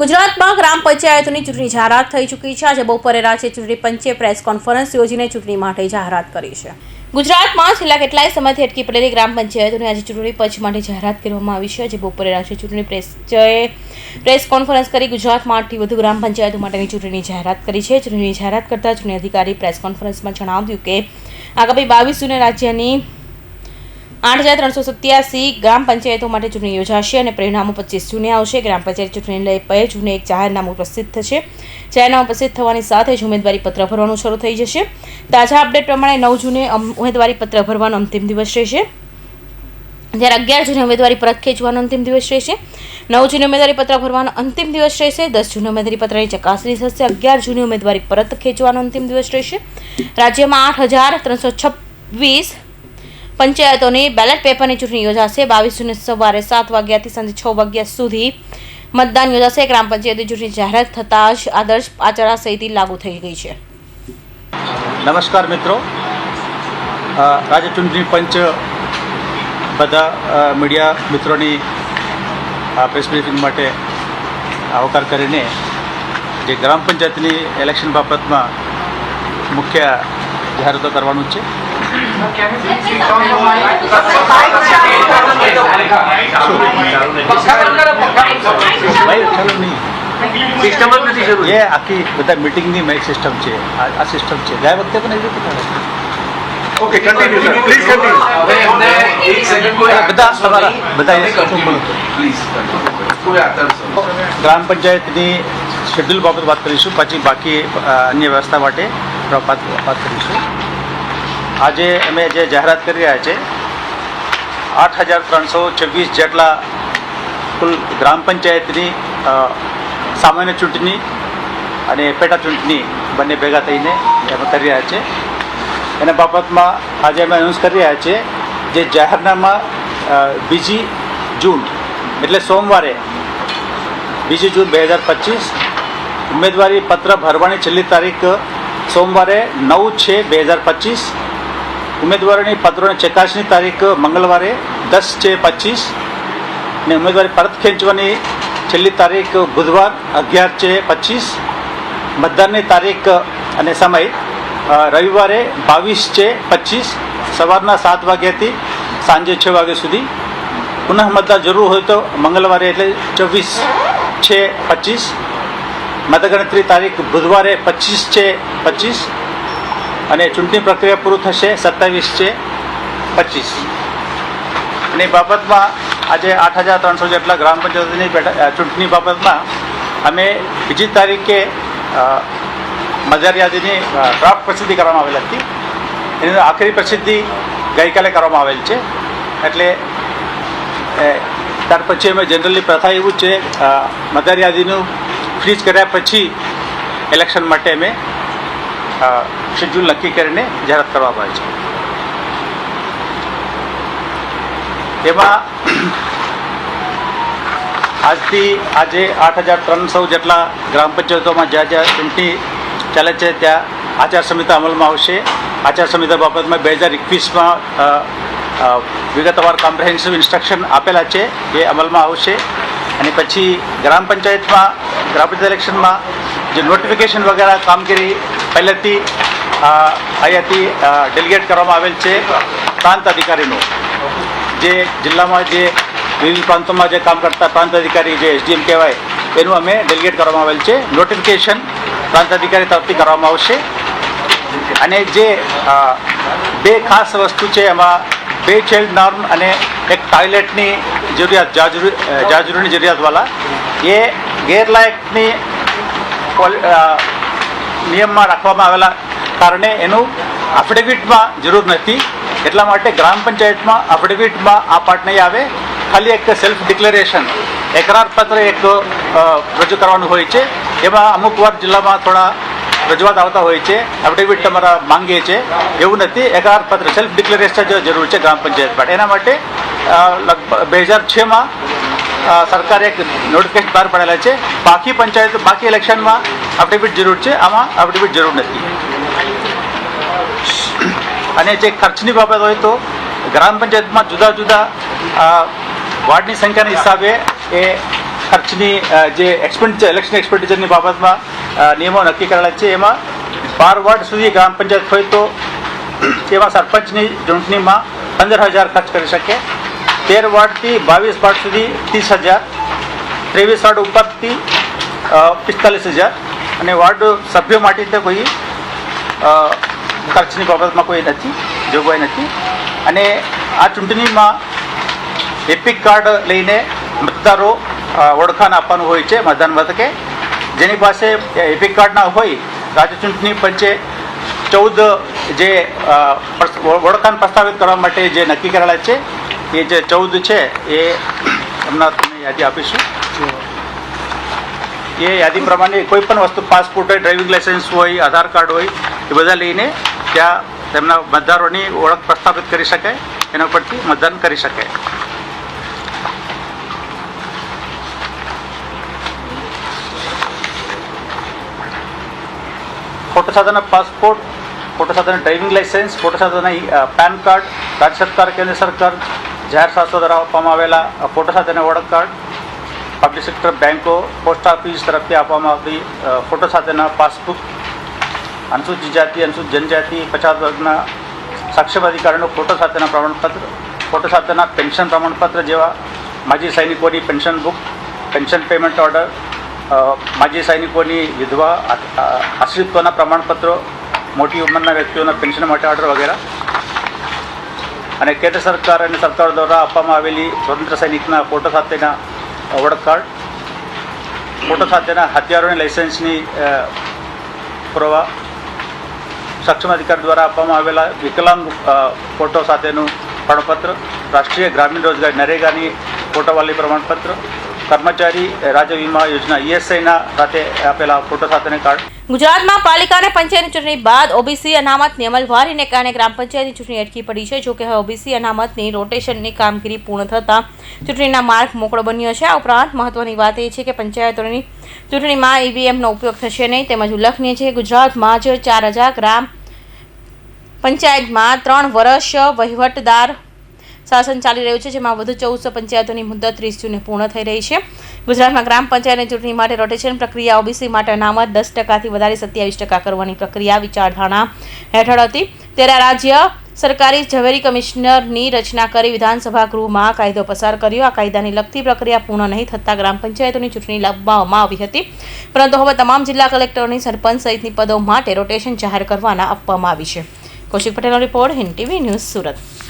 ગુજરાતમાં ગ્રામ પંચાયતોની ચૂંટણી જાહેરાત થઈ ચૂકી છે। આજે બપોરે રાજ્ય ચૂંટણી પંચે પ્રેસ કોન્ફરન્સ યોજીને ચૂંટણી માટે જાહેરાત કરી છે। ગુજરાતમાં છેલ્લા કેટલાય સમયથી અટકી પડેલી ગ્રામ પંચાયતોની આજે ચૂંટણી પંચ માટે જાહેરાત કરવામાં આવી છે। આજે બપોરે રાજ્ય ચૂંટણી પંચે પ્રેસ કોન્ફરન્સ કરી ગુજરાતમાં 8થી વધુ ગ્રામ પંચાયતો માટેની ચૂંટણીની જાહેરાત કરી છે। ચૂંટણીની જાહેરાત કરતા ચૂંટણી અધિકારી પ્રેસ કોન્ફરન્સમાં જણાવ્યું કે આગામી 22 જૂને રાજ્યની 8,387 ગ્રામ પંચાયતો માટે ચૂંટણી યોજાશે અને પરિણામો 25 જૂને આવશે। ગ્રામ પંચાયત ચૂંટણીને લઈ 2 જૂને એક જાહેરનામું પ્રસિદ્ધ થશે। જાહેરનામું પ્રસિદ્ધ થવાની સાથે જ ઉમેદવારી પત્ર ભરવાનું શરૂ થઈ જશે। તાજા અપડેટ પ્રમાણે 9 જૂને ઉમેદવારી પત્ર ભરવાનો અંતિમ દિવસ રહેશે, જ્યારે 11 જૂને ઉમેદવારી પરત ખેંચવાનો અંતિમ દિવસ રહેશે। 9 જૂને ઉમેદવારી પત્ર ભરવાનો અંતિમ દિવસ રહેશે। 10 જૂને ઉમેદવારી પત્રની ચકાસણી થશે। 11 જૂને ઉમેદવારી પરત ખેંચવાનો અંતિમ દિવસ રહેશે। રાજ્યમાં 8,326 પંચાયતોની બેલેટ પેપરની ચૂંટણી યોજાશે। 22 જૂને સવારે 7 વાગ્યાથી સાંજે 6 વાગ્યા સુધી મતદાન યોજાશે। ગ્રામ પંચાયતની ચૂંટણી જાહેરાત થતાં જ આદર્શ આચારસંહિતા લાગુ થઈ ગઈ છે। નમસ્કાર મિત્રો, રાજ્ય ચૂંટણી પંચ બધા મીડિયા મિત્રોની પ્રેસ બ્રીફિંગ માટે આવકાર કરીને જે ગ્રામ પંચાયતની ઇલેક્શન બાબતમાં મુખ્ય જાહેરાતો કરવાનું છે। ये आखी बता मीटिंग ની મેક સિસ્ટમ છે। આ સિસ્ટમ છે ગયા વખતે પણ એવી રીતે okay continue sir, please continue. હવે અમને એક સેકન્ડ કોઈ બધા પ્લીઝ ગ્રામ પંચાયતની શેડ્યુલ બાબત વાત કરીશું, પછી બાકી અન્ય વ્યવસ્થા માટે વાત કરીશું। આજે અમે જે જાહેરાત કરી રહ્યા છે 8,326 જેટલા કુલ ગ્રામ પંચાયતની સામાન્ય ચૂંટણી અને પેટા ચૂંટણી બંને ભેગા થઈને અમે કરી રહ્યા છે। એના બાબતમાં આજે અમે એનાઉન્સ કરી રહ્યા છીએ જે જાહેરનામા 2 જૂન એટલે સોમવારે 2 જૂન 2025, ઉમેદવારી પત્ર ભરવાની છેલ્લી તારીખ સોમવારે 9/6/2025, ઉમેદવારોની પત્રોની ચકાસણી તારીખ મંગળવારે 10/6/25 અને ઉમેદવારી પરત ખેંચવાની છેલ્લી તારીખ બુધવાર 11/6/25, મતદાનની તારીખ અને સમય રવિવારે 22/6/25 સવારના 7 વાગ્યાથી સાંજે 6 વાગ્યા સુધી। પુનઃ મતદાન જરૂર હોય તો મંગળવારે એટલે 24/6/25, મતગણતરી તારીખ બુધવારે 25/6/25 અને ચૂંટણી પ્રક્રિયા પૂરું થશે 27/6/25। અને બાબતમાં આજે 8,300 જેટલા ગ્રામ પંચાયતની ચૂંટણી બાબતમાં અમે 2 તારીખે મતદાર યાદીની ડ્રાફ્ટ પ્રસિદ્ધિ કરવામાં આવેલ હતી। એની આખરી પ્રસિદ્ધિ ગઈકાલે કરવામાં આવેલ છે। એટલે ત્યાર પછી અમે જનરલી પ્રથા એવું છે મતદાર યાદીનું ફ્રીઝ કર્યા પછી ઇલેક્શન માટે અમે શેડ્યુલ નક્કી કરીને જાહેરાત કરવામાં આવે છે। તેમાં આજથી આજે 8,300 જેટલા ગ્રામ પંચાયતોમાં જ્યાં જ્યાં ચૂંટણી ચાલે છે ત્યાં આચારસંહિતા અમલમાં આવશે। આચારસંહિતા બાબતમાં 2021માં વિગતવાર કોમ્પ્રિહેન્સિવ ઇન્સ્ટ્રક્શન આપેલા છે, એ અમલમાં આવશે। અને પછી ગ્રામ પંચાયત ઇલેક્શનમાં જે નોટિફિકેશન વગેરે કામગીરી પહેલેથી અહીંયાથી ડેલિગેટ કરવામાં આવેલ છે પ્રાંત અધિકારીનું, જે જિલ્લામાં જે વિવિધ પ્રાંતોમાં જે કામ કરતા પ્રાંત અધિકારી જે SDM કહેવાય એનું અમે ડેલિગેટ કરવામાં આવેલ છે। નોટિફિકેશન પ્રાંત અધિકારી તરફથી કરવામાં આવશે। અને જે 2 ખાસ વસ્તુ છે એમાં 2 ચાઇલ્ડ નોર્મ અને એક ટોયલેટની જરૂરિયાત, જાજરૂની જરૂરિયાતવાળા, એ ગેરલાયકની નિયમમાં રાખવામાં આવેલા કારણે એનું એફિડેવિટમાં જરૂર નથી। એટલા માટે ગ્રામ પંચાયતમાં એફિડેવિટમાં આ પાર્ટ નહીં આવે, ખાલી એક સેલ્ફ ડિક્લેરેશન એકરાર પત્ર એક રજૂ કરવાનું હોય છે। એમાં અમુક વાર જિલ્લામાં થોડા રજૂઆત આવતા હોય છે, એફિડેવિટ તમારા માંગીએ છે, એવું નથી। એકરાર પત્ર સેલ્ફ ડિક્લેરેશન જરૂર છે ગ્રામ પંચાયત માટે। એના માટે લગભગ 2006માં સરકારે એક નોટિફિકેશન બહાર પાડેલા છે। બાકી પંચાયત બાકી ઇલેક્શનમાં એફિડેવિટ જરૂર છે, આમાં એફિડેવિટ જરૂર નથી। અને જે ખર્ચની બાબત હોય તો ગ્રામ પંચાયતમાં જુદા જુદા વાર્ડની સંખ્યાના હિસાબે એ ખર્ચની જે એક્સપેન્ડિચર ઇલેક્શન એક્સપેન્ડિચરની બાબતમાં નિયમો નક્કી કરેલા છે. એમાં 12 વોર્ડ સુધી ગ્રામ પંચાયત હોય તો તેમાં સરપંચની ચૂંટણીમાં 15,000 ખર્ચ કરી શકે. 13 વોર્ડથી 22 વોર્ડ સુધી 30,000, 23 વોર્ડ ઉપરથી 45,000 અને વોર્ડ સભ્યો માટે કોઈ ખર્ચની બાબતમાં કોઈ નથી, જોગવાઈ નથી. અને આ ચૂંટણીમાં એપિક કાર્ડ લઈને મતદારો ઓળખાણ આપવાનું હોય છે મતદાન મથકે. જેની પાસે એપિક કાર્ડ ના હોય, રાજ્ય ચૂંટણી પંચે 14 જે ઓળખાણ પ્રસ્તાવિત કરવા માટે જે નક્કી કરેલા છે એ જે 14 છે એ હમણાં તમને યાદી આપીશું. એ યાદી પ્રમાણે કોઈ પણ વસ્તુ, પાસપોર્ટ હોય, ડ્રાઇવિંગ લાઇસન્સ હોય, આધાર કાર્ડ હોય, એ બધા લઈને ત્યાં તેમના મતદારોની ઓળખ પ્રસ્થાપિત કરી શકાય, એના પરથી મતદાન કરી શકાય. ફોટો સાથેના પાસપોર્ટ, ફોટો સાથેના ડ્રાઇવિંગ લાઇસન્સ, ફોટો સાથેના પેન કાર્ડ, રાજ્ય સરકાર, કેન્દ્ર સરકાર, જાહેર સંસ્થાઓ દ્વારા આપવામાં આવેલા ફોટો સાથેના ઓળખ કાર્ડ, પબ્લિક સેક્ટર બેન્કો, પોસ્ટ ઓફિસ તરફથી આપવામાં આવતી ફોટો સાથેના પાસબુક, અનુસૂચિત જાતિ, અનુસૂચિત જનજાતિ, 50 વર્ગના સક્ષમ અધિકારીનો ફોટો સાથેના પ્રમાણપત્ર, ફોટો સાથેના પેન્શન પ્રમાણપત્ર જેવા માજી સૈનિકોની pension book, pension payment order, માજી સૈનિકોની વિધવા આશ્રિતોના પ્રમાણપત્રો, મોટી ઉંમરના વ્યક્તિઓના પેન્શન માટે ઓર્ડર વગેરે. અને કેન્દ્ર સરકાર અને સરકાર દ્વારા આપવામાં આવેલી સ્વતંત્ર સૈનિકના ફોટો સાથેના ઓળખ કાર્ડ, ફોટો સાથેના હથિયારોની લાઇસન્સની પુરાવા, સક્ષમ અધિકારી દ્વારા આપવામાં આવેલા વિકલાંગ ફોટો સાથેનું પ્રમાણપત્ર, રાષ્ટ્રીય ગ્રામીણ રોજગાર નરેગાની ફોટોવાળી પ્રમાણપત્ર, કર્મચારી રાજ્ય વીમા યોજના ESIના સાથે આપેલા ફોટો સાથેના કાર્ડ. ગુજરાતમાં પાલિકા અને પંચાયતની ચૂંટણી બાદ ઓબીસી અનામતની અમલવારીને કારણે ગ્રામ પંચાયતની ચૂંટણી અટકી પડી છે. જોકે હવે ઓબીસી અનામતની રોટેશનની કામગીરી પૂર્ણ થતાં ચૂંટણીના માર્ગ મોકળો બન્યો છે. આ ઉપરાંત મહત્વની વાત એ છે કે પંચાયતોની ચૂંટણીમાં EVMનો ઉપયોગ થશે નહીં. તેમજ ઉલ્લેખનીય છે કે ગુજરાતમાં જ 4,000 ગ્રામ પંચાયતમાં 3 વર્ષ વહીવટદાર શાસન ચાલી રહ્યું છે, જેમાં વધુ 1400 પંચાયતોની મુદત 30 જૂને પૂર્ણ થઈ રહી છે. ગુજરાતમાં ગ્રામ પંચાયતની ચૂંટણી માટે રોટેશન પ્રક્રિયા ઓબીસી માટે અનામત 10%થી વધારી 27% કરવાની પ્રક્રિયા વિચારધારણા હેઠળ હતી. ત્યારે રાજ્ય સરકારી ઝવેરી કમિશનરની રચના કરી વિધાનસભા ગૃહમાં કાયદો પસાર કર્યો. આ કાયદાની લગતી પ્રક્રિયા પૂર્ણ નહીં થતાં ગ્રામ પંચાયતોની ચૂંટણી લાવવામાં આવી હતી, પરંતુ હવે તમામ જિલ્લા કલેક્ટરોની સરપંચ સહિતની પદો માટે રોટેશન જાહેર કરવાના આપવામાં આવી છે. કૌશિક પટેલનો report, Hind TV news, Surat.